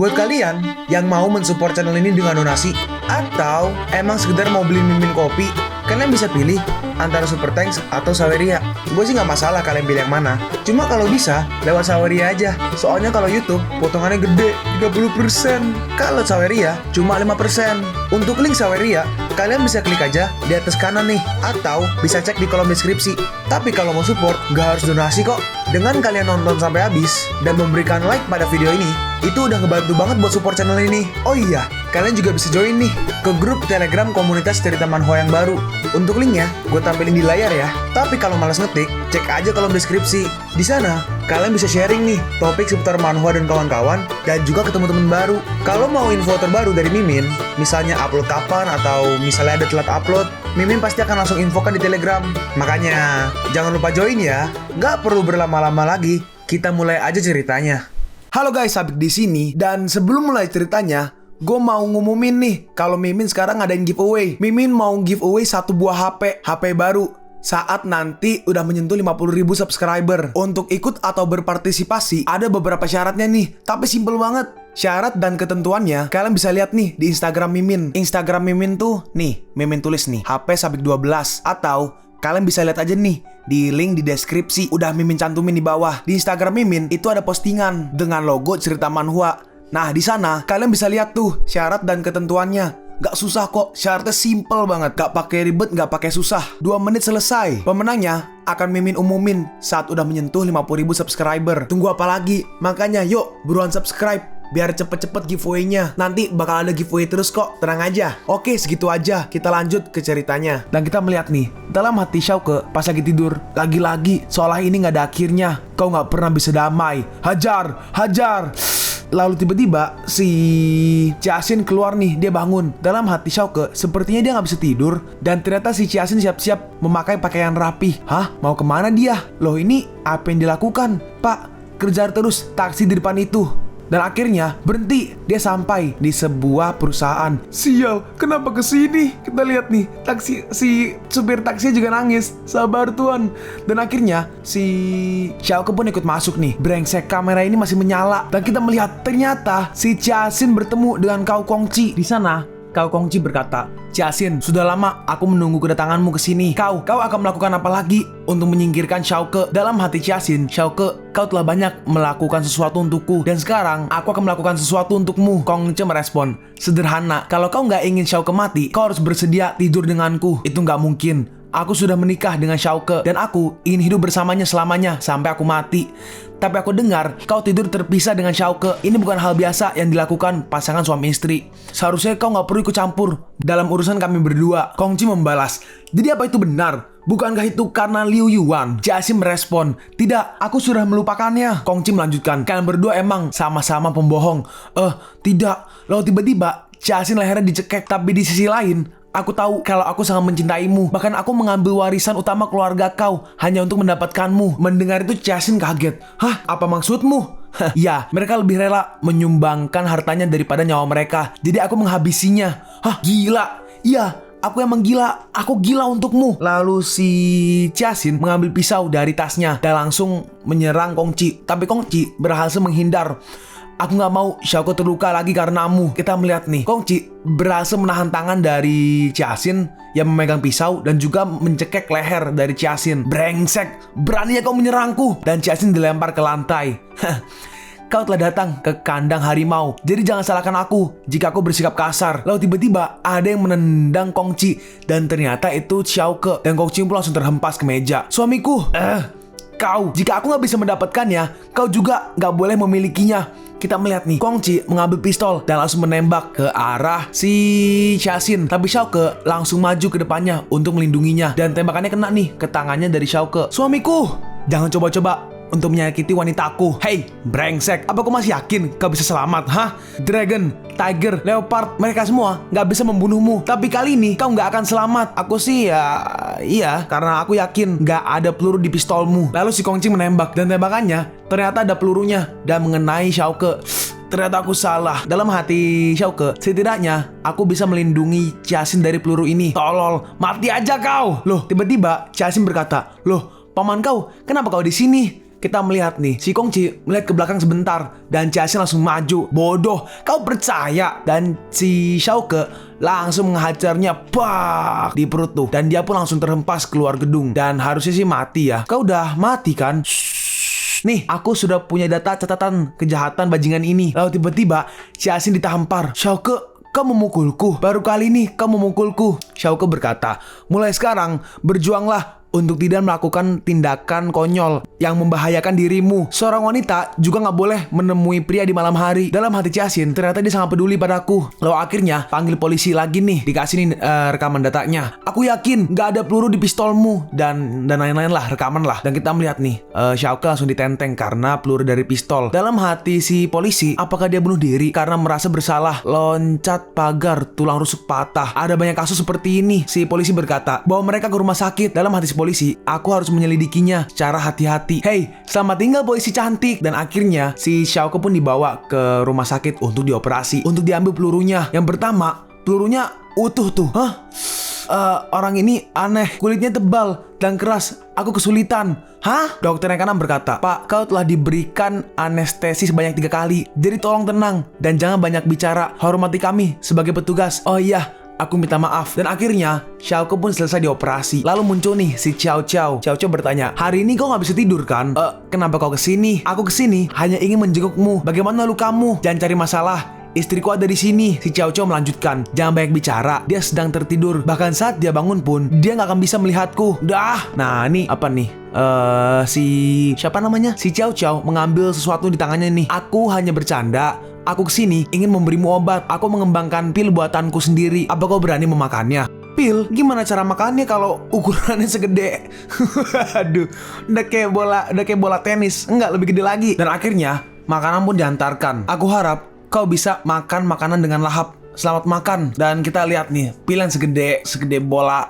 Buat kalian yang mau mensupport channel ini dengan donasi, atau emang sekedar mau beli mimin kopi, kalian bisa pilih antara Super Thanks atau Saweria. Gue sih nggak masalah kalian pilih yang mana. Cuma kalau bisa, lewat Saweria aja. Soalnya kalau YouTube, potongannya gede, 30%. Kalau Saweria, cuma 5%. Untuk link Saweria, kalian bisa klik aja di atas kanan nih. Atau bisa cek di kolom deskripsi. Tapi kalau mau support, nggak harus donasi kok. Dengan kalian nonton sampai habis, dan memberikan like pada video ini, itu udah ngebantu banget buat support channel ini. Oh iya, kalian juga bisa join nih ke grup Telegram komunitas cerita manhwa yang baru. Untuk linknya, gue tampilin di layar ya. Tapi kalau malas ngetik, cek aja kolom deskripsi. Di sana, kalian bisa sharing nih topik seputar manhwa dan kawan-kawan, dan juga ketemu teman baru. Kalau mau info terbaru dari Mimin, misalnya upload kapan atau misalnya ada telat upload, Mimin pasti akan langsung infokan di Telegram. Makanya, jangan lupa join ya. Nggak perlu berlama-lama lagi, kita mulai aja ceritanya. Halo guys, Sabik di sini, dan sebelum mulai ceritanya, gue mau ngumumin nih kalau Mimin sekarang ngadain giveaway. Mimin mau giveaway satu buah HP baru saat nanti udah menyentuh 50.000 subscriber. Untuk ikut atau berpartisipasi ada beberapa syaratnya nih, tapi simple banget. Syarat dan ketentuannya kalian bisa lihat nih di Instagram Mimin. Instagram Mimin tuh nih, Mimin tulis nih HP Sabik 12, atau kalian bisa lihat aja nih di link di deskripsi, udah Mimin cantumin di bawah. Di Instagram Mimin itu ada postingan dengan logo cerita manhwa. Nah, di sana kalian bisa lihat tuh syarat dan ketentuannya. Gak susah kok, syaratnya simple banget. Gak pakai ribet, gak pakai susah. 2 menit selesai. Pemenangnya akan Mimin umumin saat udah menyentuh 50.000 subscriber. Tunggu apa lagi? Makanya yuk, buruan subscribe biar cepet-cepet giveaway-nya. Nanti bakal ada giveaway terus kok, tenang aja. Oke, segitu aja, kita lanjut ke ceritanya. Dan kita melihat nih, dalam hati Xiaoke pas lagi tidur, lagi-lagi seolah ini gak ada akhirnya. Kau gak pernah bisa damai. Hajar, hajar. Lalu tiba-tiba si Jiaxin keluar nih, dia bangun. Dalam hati Xiaoke, sepertinya dia gak bisa tidur. Dan ternyata si Jiaxin siap-siap memakai pakaian rapi. Hah? Mau kemana dia? Loh, ini apa yang dilakukan? Pak, kejar terus taksi di depan itu. Dan akhirnya berhenti, dia sampai di sebuah perusahaan. Sial, kenapa kesini? Kita lihat nih, si supir taksi juga nangis. Sabar tuan. Dan akhirnya si Xiaoke pun ikut masuk nih. Brengsek, kamera ini masih menyala. Dan kita melihat ternyata si Jiaxin bertemu dengan Cao Kongqi. Di sana Cao Kongqi berkata, Jiaxin, sudah lama aku menunggu kedatanganmu ke sini. Kau akan melakukan apa lagi untuk menyingkirkan Xiaoke? Dalam hati Jiaxin, Xiaoke, kau telah banyak melakukan sesuatu untukku, dan sekarang aku akan melakukan sesuatu untukmu. Kongqi merespon, sederhana, kalau kau nggak ingin Xiaoke mati, kau harus bersedia tidur denganku. Itu nggak mungkin. Aku sudah menikah dengan Xiaoke, dan aku ingin hidup bersamanya selamanya sampai aku mati. Tapi aku dengar kau tidur terpisah dengan Xiaoke. Ini bukan hal biasa yang dilakukan pasangan suami istri. Seharusnya kau nggak perlu ikut campur dalam urusan kami berdua. Kongqi membalas, jadi apa itu benar? Bukankah itu karena Liu Yuan? Jiaxin merespon, tidak, aku sudah melupakannya. Kongqi melanjutkan, kalian berdua emang sama-sama pembohong. Tidak. Lalu tiba-tiba Jiaxin lehernya dicekek. Tapi di sisi lain, aku tahu kalau aku sangat mencintaimu. Bahkan aku mengambil warisan utama keluarga kau hanya untuk mendapatkanmu. Mendengar itu Jiaxin kaget. Hah? Apa maksudmu? Ya, mereka lebih rela menyumbangkan hartanya daripada nyawa mereka. Jadi aku menghabisinya. Hah? Gila? Iya, aku emang gila. Aku gila untukmu. Lalu si Jiaxin mengambil pisau dari tasnya dan langsung menyerang Kongqi. Tapi Kongqi berhasil menghindar. Aku gak mau Xiaoke terluka lagi karenamu. Kita melihat nih, Kongqi berhasil menahan tangan dari Jiaxin yang memegang pisau dan juga mencekek leher dari Jiaxin. Brengsek, beraninya kau menyerangku. Dan Jiaxin dilempar ke lantai. Kau telah datang ke kandang harimau, jadi jangan salahkan aku jika aku bersikap kasar. Lalu tiba-tiba ada yang menendang Kongqi, dan ternyata itu Xiaoke. Dan Kongqi pun langsung terhempas ke meja. Suamiku, kau, jika aku gak bisa mendapatkannya, kau juga gak boleh memilikinya. Kita melihat nih, Kongqi mengambil pistol dan langsung menembak ke arah si Jiaxin. Tapi Xiaoke langsung maju ke depannya untuk melindunginya. Dan tembakannya kena nih ke tangannya dari Xiaoke. Suamiku, jangan coba-coba untuk menyakiti wanitaku. Hey, brengsek, apa kau masih yakin kau bisa selamat, hah? Dragon, Tiger, Leopard, mereka semua gak bisa membunuhmu. Tapi kali ini kau gak akan selamat. Aku sih iya, karena aku yakin gak ada peluru di pistolmu. Lalu si Kongqi menembak, dan tembakannya ternyata ada pelurunya dan mengenai Xiaoke. Ternyata aku salah. Dalam hati Xiaoke, setidaknya aku bisa melindungi Jiaxin dari peluru ini. Tolol, mati aja kau. Loh, tiba-tiba Jiaxin berkata, loh, paman kau, kenapa kau di sini? kita melihat nih, si Kongqi melihat ke belakang sebentar dan Jiaxin langsung maju. Bodoh, kau percaya? Dan si Xiaoke langsung menghajarnya di perut tuh, dan dia pun langsung terhempas keluar gedung. Dan harusnya sih mati ya. Kau udah mati kan? Nih, aku sudah punya data catatan kejahatan bajingan ini. Lalu tiba-tiba Jiaxin ditampar. Xiaoke, kau memukulku. Baru kali ini kau memukulku. Xiaoke berkata, mulai sekarang berjuanglah untuk tidak melakukan tindakan konyol yang membahayakan dirimu. Seorang wanita juga nggak boleh menemui pria di malam hari. Dalam hati Jiaxin, ternyata dia sangat peduli padaku. Lalu akhirnya panggil polisi lagi nih, dikasih nih rekaman datanya. Aku yakin nggak ada peluru di pistolmu dan lain-lain lah, rekaman lah. Dan kita melihat nih, Xiaoke langsung ditenteng karena peluru dari pistol. Dalam hati si polisi, apakah dia bunuh diri karena merasa bersalah? Loncat pagar, tulang rusuk patah. Ada banyak kasus seperti ini. Si polisi berkata, bawa mereka ke rumah sakit. Dalam hati si polisi, aku harus menyelidikinya secara hati-hati. Hey, selamat tinggal polisi cantik. Dan akhirnya si Xiaoke pun dibawa ke rumah sakit untuk dioperasi, untuk diambil pelurunya. Yang pertama, pelurunya utuh tuh. Orang ini aneh, kulitnya tebal dan keras. Aku kesulitan. Dokter yang kanan berkata, Pak, kau telah diberikan anestesi sebanyak 3 kali. Jadi tolong tenang dan jangan banyak bicara. Hormati kami sebagai petugas. Oh iya, aku minta maaf. Dan akhirnya Xiaoke pun selesai dioperasi. Lalu muncul nih si Xiao Xiao. Xiao Xiao bertanya, hari ini kau gak bisa tidur kan? Kenapa kau kesini? Aku kesini hanya ingin menjengukmu. Bagaimana lukamu? Jangan cari masalah. Istriku ada di sini. Si Xiao Xiao melanjutkan, jangan banyak bicara. Dia sedang tertidur. Bahkan saat dia bangun pun, dia nggak akan bisa melihatku. Nah ini apa nih? Siapa namanya? Si Xiao Xiao mengambil sesuatu di tangannya nih. Aku hanya bercanda. Aku kesini ingin memberimu obat. Aku mengembangkan pil buatanku sendiri. Apa kau berani memakannya? Pil? Gimana cara makannya kalau ukurannya segede? Aduh, udah kayak bola tenis. Enggak, lebih gede lagi. Dan akhirnya makanan pun diantarkan. Aku harap kau bisa makan makanan dengan lahap. Selamat makan. Dan kita lihat nih, pilihan segede bola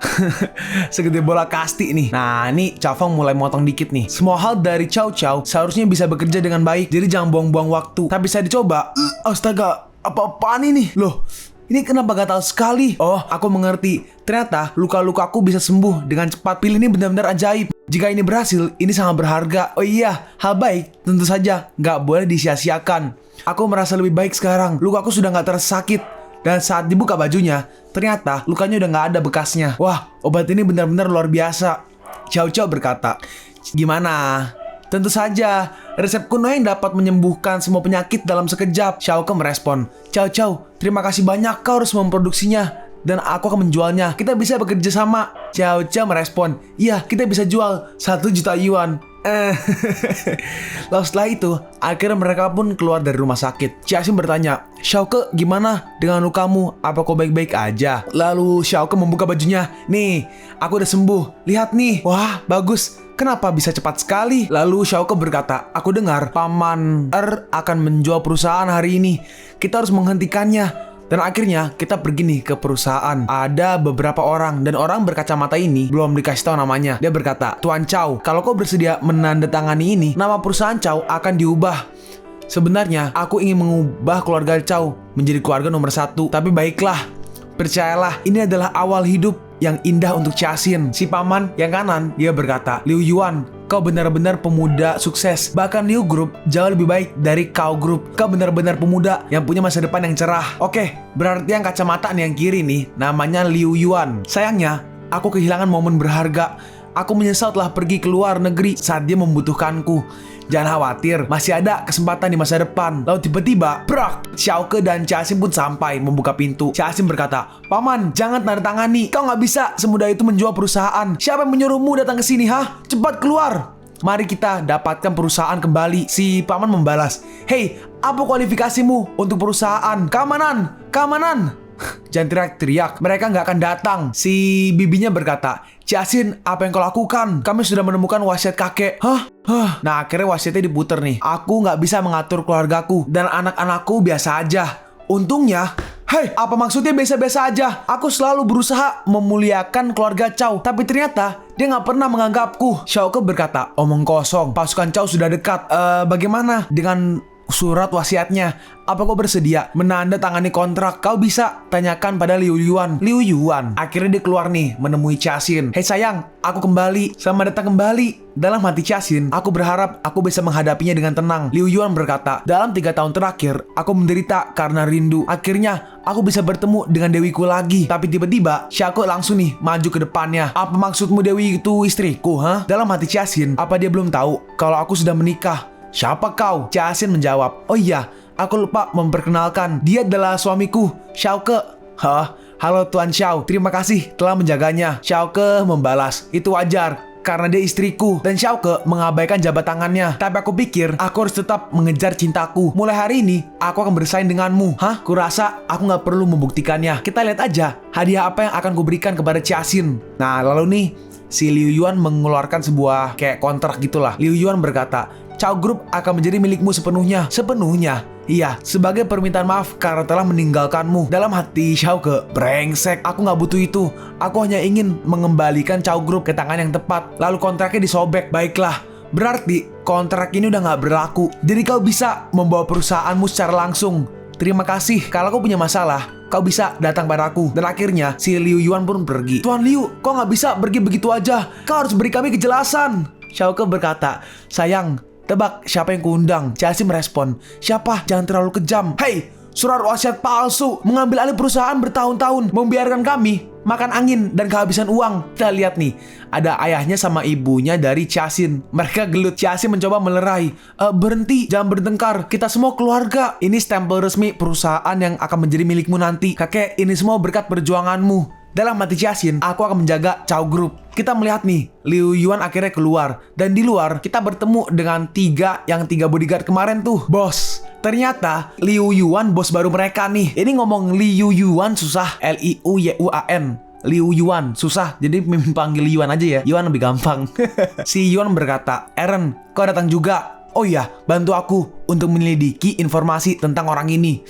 segede bola kasti nih. Nah ini Cao Fang mulai motong dikit nih. Semua hal dari Xiao Xiao seharusnya bisa bekerja dengan baik, jadi jangan buang-buang waktu. Tapi saya dicoba. Astaga, apa-apaan ini? Loh, ini kenapa gatal sekali? Oh, aku mengerti. Ternyata luka-lukaku bisa sembuh dengan cepat. Pil ini benar-benar ajaib. Jika ini berhasil, ini sangat berharga. Oh iya, hal baik tentu saja nggak boleh disia-siakan. Aku merasa lebih baik sekarang. Lukaku sudah nggak terasa sakit. Dan saat dibuka bajunya, ternyata lukanya udah nggak ada bekasnya. Wah, obat ini benar-benar luar biasa. Xiao Xiao berkata, gimana? Tentu saja, resep kuno yang dapat menyembuhkan semua penyakit dalam sekejap. Xiaoke merespon, Xiao Xiao, terima kasih banyak, kau harus memproduksinya dan aku akan menjualnya. Kita bisa bekerja sama. Xiao Xiao merespon, iya, kita bisa jual 1 juta yuan. Lalu setelah itu, akhirnya mereka pun keluar dari rumah sakit. Jiaxin bertanya, Xiaoke, gimana dengan lukamu? Apa kau baik-baik aja? Lalu Xiaoke membuka bajunya. Nih, aku udah sembuh. Lihat nih. Wah, bagus. Kenapa bisa cepat sekali? Lalu Xiaoke berkata, aku dengar Paman akan menjual perusahaan hari ini. Kita harus menghentikannya. Dan akhirnya kita pergi nih ke perusahaan. Ada beberapa orang dan orang berkacamata ini belum dikasih tahu namanya. Dia berkata, Tuan Chow, kalau kau bersedia menandatangani ini, nama perusahaan Chow akan diubah. Sebenarnya aku ingin mengubah keluarga Chow menjadi keluarga nomor 1. Tapi baiklah, percayalah, ini adalah awal hidup yang indah untuk Jiaxin. Si paman yang kanan, dia berkata, Liu Yuan, kau benar-benar pemuda sukses. Bahkan Liu Group jauh lebih baik dari Kau Group. Kau benar-benar pemuda yang punya masa depan yang cerah. Oke, berarti yang kacamata nih yang kiri nih, namanya Liu Yuan. Sayangnya, aku kehilangan momen berharga. Aku menyesal telah pergi ke luar negeri saat dia membutuhkanku. Jangan khawatir, masih ada kesempatan di masa depan. Lalu tiba-tiba, brak! Xiaoke dan Jiaxin pun sampai membuka pintu. Jiaxin berkata, Paman, jangan tanda tangani. Kau nggak bisa semudah itu menjual perusahaan. Siapa yang menyuruhmu datang ke sini, Cepat keluar! Mari kita dapatkan perusahaan kembali. Si paman membalas, Hei, apa kualifikasimu untuk perusahaan? Keamanan! Keamanan! Jangan teriak-teriak, mereka nggak akan datang. Si bibinya berkata, Jiaxin, apa yang kau lakukan? Kami sudah menemukan wasiat kakek. Nah, akhirnya wasiatnya diputer nih. Aku nggak bisa mengatur keluargaku dan anak-anakku biasa aja. Untungnya, hei, apa maksudnya biasa-biasa aja? Aku selalu berusaha memuliakan keluarga Chow, tapi ternyata dia nggak pernah menganggapku. Xiaoke berkata, omong kosong, pasukan Chow sudah dekat. Bagaimana dengan surat wasiatnya. Apa kau bersedia menandatangani kontrak? Kau bisa tanyakan pada Liu Yuan. Liu Yuan akhirnya dia keluar nih menemui Chia-Xin. Hei sayang, aku kembali. Selamat datang kembali. Dalam hati Chia-Xin, aku berharap aku bisa menghadapinya dengan tenang. Liu Yuan berkata, dalam 3 tahun terakhir, aku menderita karena rindu. Akhirnya, aku bisa bertemu dengan dewiku lagi. Tapi tiba-tiba, Xiaoko langsung nih maju ke depannya. Apa maksudmu Dewi itu istriku, ha? Dalam hati Chia-Xin, apa dia belum tahu kalau aku sudah menikah? Siapa kau? Chia-Xin menjawab, oh iya, aku lupa memperkenalkan. Dia adalah suamiku, Xiaoko. Hah? Halo Tuan Xiao, terima kasih telah menjaganya. Xiaoko membalas, itu wajar karena dia istriku. Dan Xiaoko mengabaikan jabat tangannya. Tapi aku pikir aku harus tetap mengejar cintaku. Mulai hari ini aku akan bersaing denganmu. Hah? Kurasa aku gak perlu membuktikannya. Kita lihat aja hadiah apa yang akan kuberikan kepada Chia-Xin. Nah lalu nih si Liu Yuan mengeluarkan sebuah kayak kontrak gitulah. Liu Yuan berkata, Chao Group akan menjadi milikmu sepenuhnya. Sepenuhnya? Iya, sebagai permintaan maaf karena telah meninggalkanmu. Dalam hati Xiaoko, brengsek, aku gak butuh itu. Aku hanya ingin mengembalikan Chao Group ke tangan yang tepat. Lalu kontraknya disobek. Baiklah, berarti kontrak ini udah gak berlaku. Jadi kau bisa membawa perusahaanmu secara langsung. Terima kasih, kalau kau punya masalah, kau bisa datang padaku. Dan akhirnya si Liu Yuan pun pergi. Tuan Liu, kau gak bisa pergi begitu aja. Kau harus beri kami kejelasan. Xiaoko berkata, sayang, tebak siapa yang kuundang? Chia-Xin merespon, siapa? Jangan terlalu kejam. Hei, surat wasiat palsu, mengambil alih perusahaan bertahun-tahun, membiarkan kami makan angin dan kehabisan uang. Kita lihat nih, ada ayahnya sama ibunya dari Chia-Xin. Mereka gelut. Chia-Xin mencoba melerai. Berhenti, jangan bertengkar. Kita semua keluarga. Ini stempel resmi perusahaan yang akan menjadi milikmu nanti. Kakek, ini semua berkat perjuanganmu. Dalam hati Chia-Xin, aku akan menjaga Chao Group. Kita melihat nih, Liu Yuan akhirnya keluar. Dan di luar, kita bertemu dengan tiga bodyguard kemarin tuh. Bos, ternyata Liu Yuan bos baru mereka nih. Ini ngomong Liu Yuan susah. Liuyuan. Liu Yuan susah, jadi panggil Yuan aja ya. Yuan lebih gampang. Si Yuan berkata, Eren, kau datang juga. Oh iya, bantu aku untuk menyelidiki informasi tentang orang ini.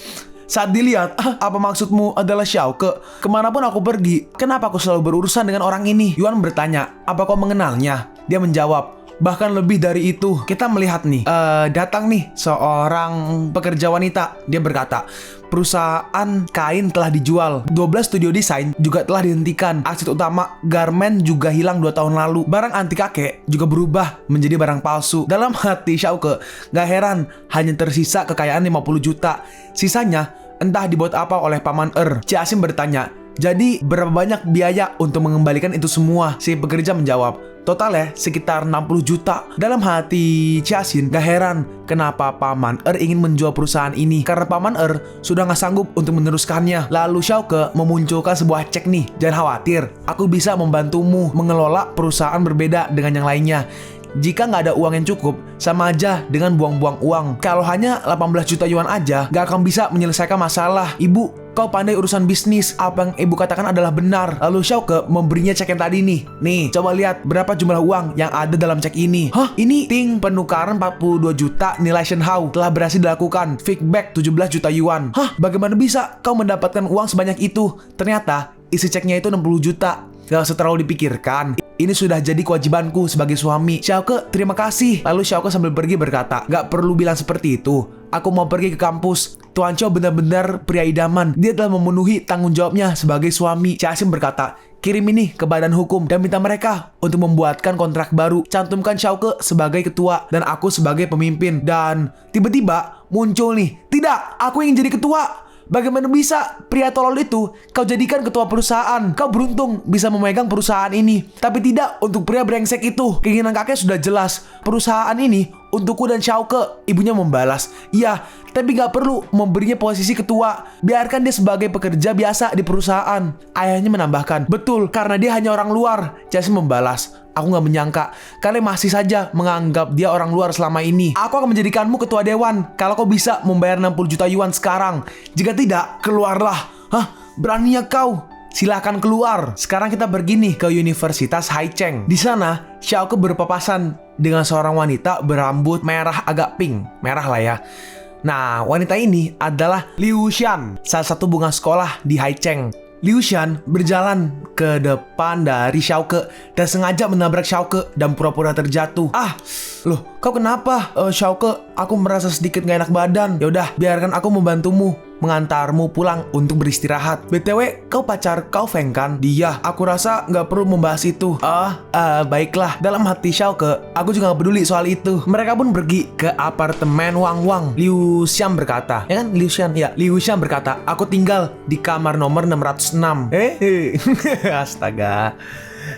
Saat dilihat, apa maksudmu adalah Xiaoko? Kemanapun aku pergi, kenapa aku selalu berurusan dengan orang ini? Yuan bertanya, apa kau mengenalnya? Dia menjawab, bahkan lebih dari itu. Kita melihat nih, datang nih seorang pekerja wanita. Dia berkata, perusahaan kain telah dijual, 12 studio desain juga telah dihentikan, aset utama garment juga hilang 2 tahun lalu, barang anti kakek juga berubah menjadi barang palsu. Dalam hati Xiaoko, gak heran hanya tersisa kekayaan 50 juta. Sisanya entah dibuat apa oleh Paman Chia-Xin bertanya, jadi berapa banyak biaya untuk mengembalikan itu semua? Si pekerja menjawab, totalnya sekitar 60 juta. Dalam hati Chia-Xin, gak heran kenapa Paman ingin menjual perusahaan ini. Karena Paman sudah gak sanggup untuk meneruskannya. Lalu Xiaoko memunculkan sebuah cek nih. Jangan khawatir, aku bisa membantumu mengelola perusahaan berbeda dengan yang lainnya. Jika nggak ada uang yang cukup, sama aja dengan buang-buang uang. Kalau hanya 18 juta yuan aja, nggak akan bisa menyelesaikan masalah. Ibu, kau pandai urusan bisnis. Apa yang ibu katakan adalah benar. Lalu Xiaoko memberinya cek yang tadi nih. Nih, coba lihat berapa jumlah uang yang ada dalam cek ini. Hah? Ini ting penukaran 42 juta nilai Shenhao telah berhasil dilakukan. Feedback 17 juta yuan. Hah? Bagaimana bisa kau mendapatkan uang sebanyak itu? Ternyata isi ceknya itu 60 juta. Gak usah terlalu dipikirkan. Ini sudah jadi kewajibanku sebagai suami. Xiaoko, terima kasih. Lalu Xiaoko sambil pergi berkata, gak perlu bilang seperti itu. Aku mau pergi ke kampus. Tuan Chou benar-benar pria idaman. Dia telah memenuhi tanggung jawabnya sebagai suami. Chia-Xin berkata, kirim ini ke badan hukum dan minta mereka untuk membuatkan kontrak baru. Cantumkan Xiaoko sebagai ketua dan aku sebagai pemimpin. Dan tiba-tiba muncul nih, tidak, aku ingin jadi ketua. Bagaimana bisa pria tolol itu kau jadikan ketua perusahaan? Kau beruntung bisa memegang perusahaan ini. Tapi tidak untuk pria brengsek itu. Keinginan kakek sudah jelas. Perusahaan ini untukku dan Xiaoko. Ibunya membalas, iya, tapi gak perlu memberinya posisi ketua. Biarkan dia sebagai pekerja biasa di perusahaan. Ayahnya menambahkan, betul, karena dia hanya orang luar. Chia-Xin membalas, aku gak menyangka kalian masih saja menganggap dia orang luar selama ini. Aku akan menjadikanmu ketua dewan kalau kau bisa membayar 60 juta yuan sekarang. Jika tidak, keluarlah. Hah? Beraninya kau? Silahkan keluar. Sekarang kita pergi nih ke Universitas Haicheng. Di sana, Xiaoko berpapasan dengan seorang wanita berambut merah agak pink. Merah lah ya. Nah, wanita ini adalah Liu Xian, salah satu bunga sekolah di Haicheng. Liu Xian berjalan ke depan dari Xiaoko dan sengaja menabrak Xiaoko dan pura-pura terjatuh. Loh, kau kenapa? Xiaoke, aku merasa sedikit gak enak badan. Yaudah, biarkan aku membantumu mengantarmu pulang untuk beristirahat. BTW, kau pacar kau Feng kan? Dia, aku rasa nggak perlu membahas itu. Baiklah. Dalam hati Xiaoke, aku juga nggak peduli soal itu. Mereka pun pergi ke apartemen Wang Wang. Liu Xian berkata, ya kan? Liu Xian berkata, aku tinggal di kamar nomor 606. Astaga.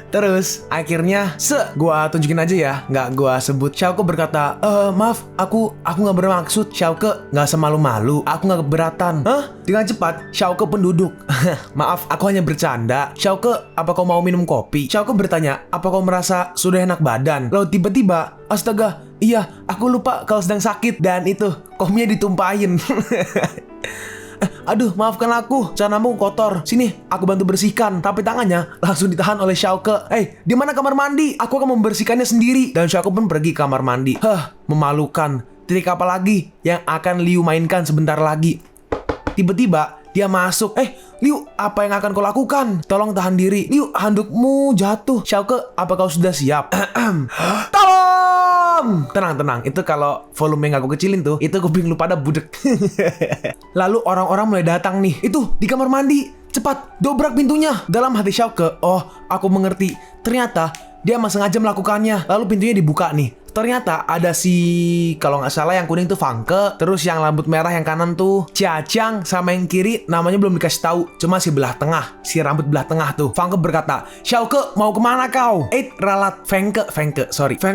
Terus akhirnya gua tunjukin aja ya, nggak gua sebut. Xiaoke berkata, maaf, aku nggak bermaksud. Xiaoke nggak semalu-malu, aku nggak keberatan. Dengan cepat Xiaoke pun duduk. Maaf, aku hanya bercanda. Xiaoke, apa kau mau minum kopi? Xiaoke bertanya, apa kau merasa sudah enak badan? Lalu tiba-tiba, astaga, iya, aku lupa kalau sedang sakit. Dan itu, kopinya ditumpahin. Aduh, maafkan aku, celanamu kotor. Sini, aku bantu bersihkan. Tapi tangannya langsung ditahan oleh Xiaoke. Di mana kamar mandi? Aku akan membersihkannya sendiri. Dan Xiaoke pun pergi ke kamar mandi. Memalukan. Trik apa lagi yang akan Liu mainkan sebentar lagi? Tiba-tiba dia masuk. Liu, apa yang akan kau lakukan? Tolong tahan diri. Liu, handukmu jatuh. Xiaoke, apa kau sudah siap? Tolong! Tenang. Itu kalau volume yang aku kecilin tuh, itu kuping lu pada budek. Lalu orang-orang mulai datang nih. Itu, di kamar mandi. Cepat, dobrak pintunya. Dalam hati Xiaoke, aku mengerti. Ternyata, dia emang sengaja melakukannya. Lalu pintunya dibuka nih. Ternyata ada kalau nggak salah yang kuning tuh Fangke, terus yang rambut merah yang kanan tuh Chiachang, sama yang kiri namanya belum dikasih tahu, cuma si rambut belah tengah tuh. Fangke berkata, Xiaoke, mau kemana kau? Ralat Fengke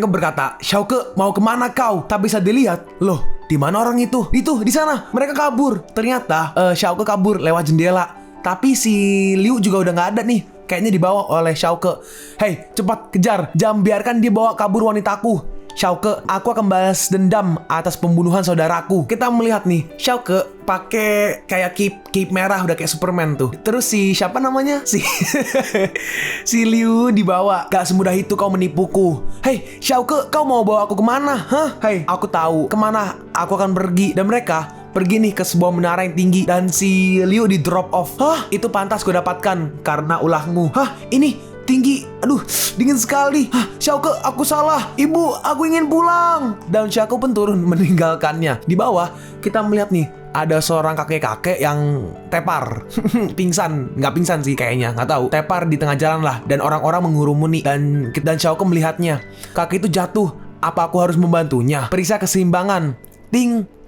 berkata, Xiaoke, mau kemana kau? Tapi saat dilihat, loh, di mana orang itu? Itu di sana, mereka kabur. Ternyata Xiaoke kabur lewat jendela. Tapi si Liu juga udah nggak ada nih. Kayaknya dibawa oleh Xiaoke. Hei, cepat kejar, jangan biarkan dia bawa kabur wanitaku. Xiaoke, aku akan balas dendam atas pembunuhan saudaraku. Kita melihat nih, Xiaoke pakai kayak cape merah, udah kayak Superman tuh. Terus si siapa namanya? Si Liu dibawa. Gak semudah itu kau menipuku. Hei, Xiaoke, kau mau bawa aku kemana? Hei, aku tahu kemana aku akan pergi. Dan mereka pergi nih ke sebuah menara yang tinggi. Dan si Liu di drop off. Itu pantas gue dapatkan karena ulahmu. Ini tinggi, aduh, dingin sekali. Xiaoke, aku salah. Ibu, aku ingin pulang. Dan Xiaoke pun turun meninggalkannya. Di bawah, kita melihat nih, ada seorang kakek-kakek yang tepar. Nggak pingsan sih kayaknya, nggak tahu. Tepar di tengah jalan lah. Dan orang-orang mengurumuni. Dan Xiaoke melihatnya. Kakek itu jatuh. Apa aku harus membantunya? Periksa keseimbangan.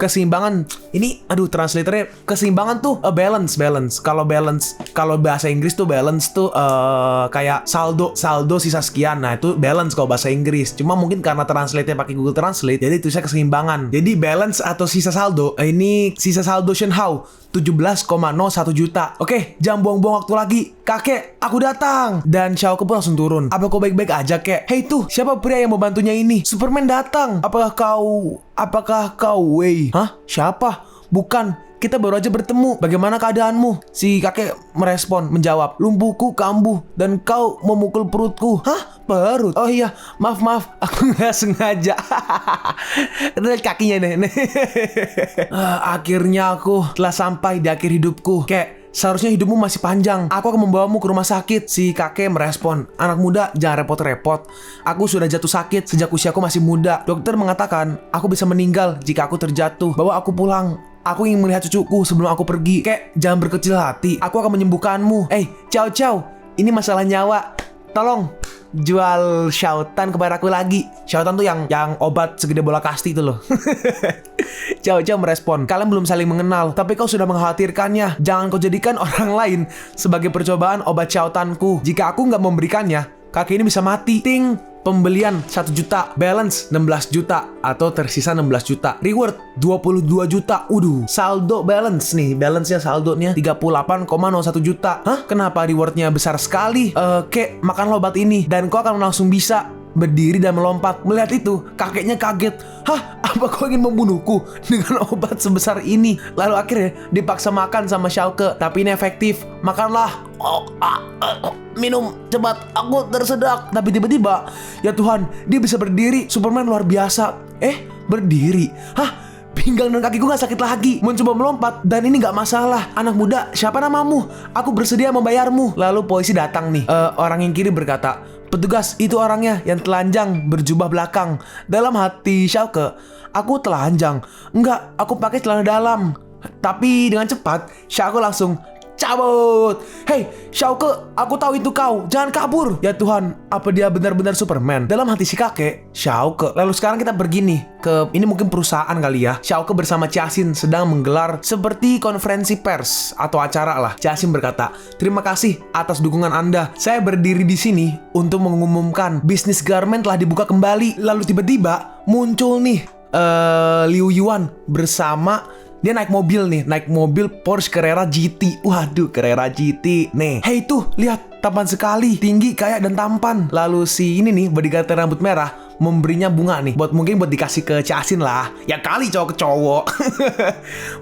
Keseimbangan. Ini translatornya keseimbangan tuh balance. Kalau bahasa Inggris tuh balance tuh kayak saldo sisa sekian. Nah, itu balance kalau bahasa Inggris. Cuma mungkin karena translate-nya pakai Google Translate, jadi tulisnya keseimbangan. Jadi balance atau sisa saldo, ini sisa saldo Shenhao 17,01 juta. Oke, jangan buang-buang waktu lagi. Kakek, aku datang. Dan Xiaoke pun langsung turun. Apa kau baik-baik aja, kek? Hei tuh, siapa pria yang membantunya ini? Superman datang. Apakah kau Wei? Siapa? Bukan. Kita baru aja bertemu. Bagaimana keadaanmu? Si kakek menjawab, lumpuhku kambuh dan kau memukul perutku. Perut? Oh iya, maaf, aku nggak sengaja. Kakinya nih. Akhirnya aku telah sampai di akhir hidupku. Kek, seharusnya hidupmu masih panjang. Aku akan membawamu ke rumah sakit. Si kakek merespon, anak muda jangan repot-repot. Aku sudah jatuh sakit sejak usiaku masih muda. Dokter mengatakan aku bisa meninggal jika aku terjatuh. Bawa aku pulang. Aku ingin melihat cucuku sebelum aku pergi. Kek, jangan berkecil hati. Aku akan menyembuhkanmu. Ciao. Ini masalah nyawa. Tolong jual Xiaotan kepada aku lagi. Xiaotan tuh yang obat segede bola kasti itu loh. Ciao merespon, kalian belum saling mengenal, tapi kau sudah mengkhawatirkannya. Jangan kau jadikan orang lain sebagai percobaan obat Xiaotanku. Jika aku nggak memberikannya, kakek ini bisa mati. Pembelian 1 juta, balance 16 juta atau tersisa 16 juta, reward 22 juta. Saldo balance nih, balance-nya saldonya 38,01 juta. Kenapa rewardnya besar sekali? Kek, makanlah obat ini dan kau akan langsung bisa berdiri dan melompat. Melihat itu, kakeknya kaget. Apa kau ingin membunuhku dengan obat sebesar ini? Lalu akhirnya dipaksa makan sama Xiaoke, tapi ini efektif. Makanlah. Minum, cepat, aku tersedak. Tapi tiba-tiba, ya Tuhan, dia bisa berdiri. Superman luar biasa. Berdiri? Pinggang dan kakiku gak sakit lagi. Mencoba melompat dan ini gak masalah. Anak muda, siapa namamu? Aku bersedia membayarmu. Lalu polisi datang nih. Orang yang kiri berkata, petugas, itu orangnya yang telanjang berjubah belakang. Dalam hati Xiaoke, aku telanjang. Enggak, aku pakai celana dalam. Tapi dengan cepat Xiaoke langsung cabut. Hei, Xiaoke, aku tahu itu kau. Jangan kabur. Ya Tuhan, apa dia benar-benar Superman? Dalam hati si kakek, Xiaoke. Lalu sekarang kita pergi nih ke, ini mungkin perusahaan kali ya. Xiaoke bersama Jiaxin sedang menggelar seperti konferensi pers atau acara lah. Jiaxin berkata, terima kasih atas dukungan Anda. Saya berdiri di sini untuk mengumumkan bisnis garment telah dibuka kembali. Lalu tiba-tiba muncul nih Liu Yuan bersama, dia naik mobil Porsche Carrera GT. Waduh, Carrera GT. Nih, hei tuh, lihat, tampan sekali, tinggi, kaya, dan tampan. Lalu si ini nih, bodyguard rambut merah, memberinya bunga nih, mungkin buat dikasih ke Jiaxin lah. Ya kali cowok ke cowok.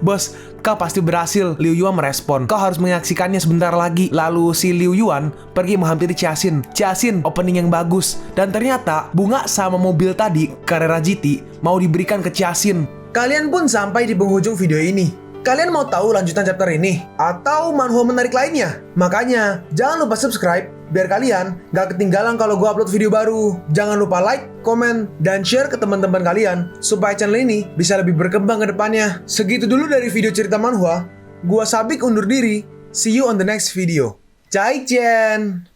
Bos, kau pasti berhasil. Liu Yuan merespon, kau harus menyaksikannya sebentar lagi. Lalu si Liu Yuan pergi menghampiri Jiaxin. Jiaxin, opening yang bagus. Dan ternyata bunga sama mobil tadi, Carrera GT, mau diberikan ke Jiaxin. Kalian pun sampai di penghujung video ini. Kalian mau tahu lanjutan chapter ini? Atau manhwa menarik lainnya? Makanya, jangan lupa subscribe biar kalian gak ketinggalan kalau gue upload video baru. Jangan lupa like, komen, dan share ke teman-teman kalian supaya channel ini bisa lebih berkembang ke depannya. Segitu dulu dari video cerita manhwa. Gua Sabik undur diri. See you on the next video. Zaijian!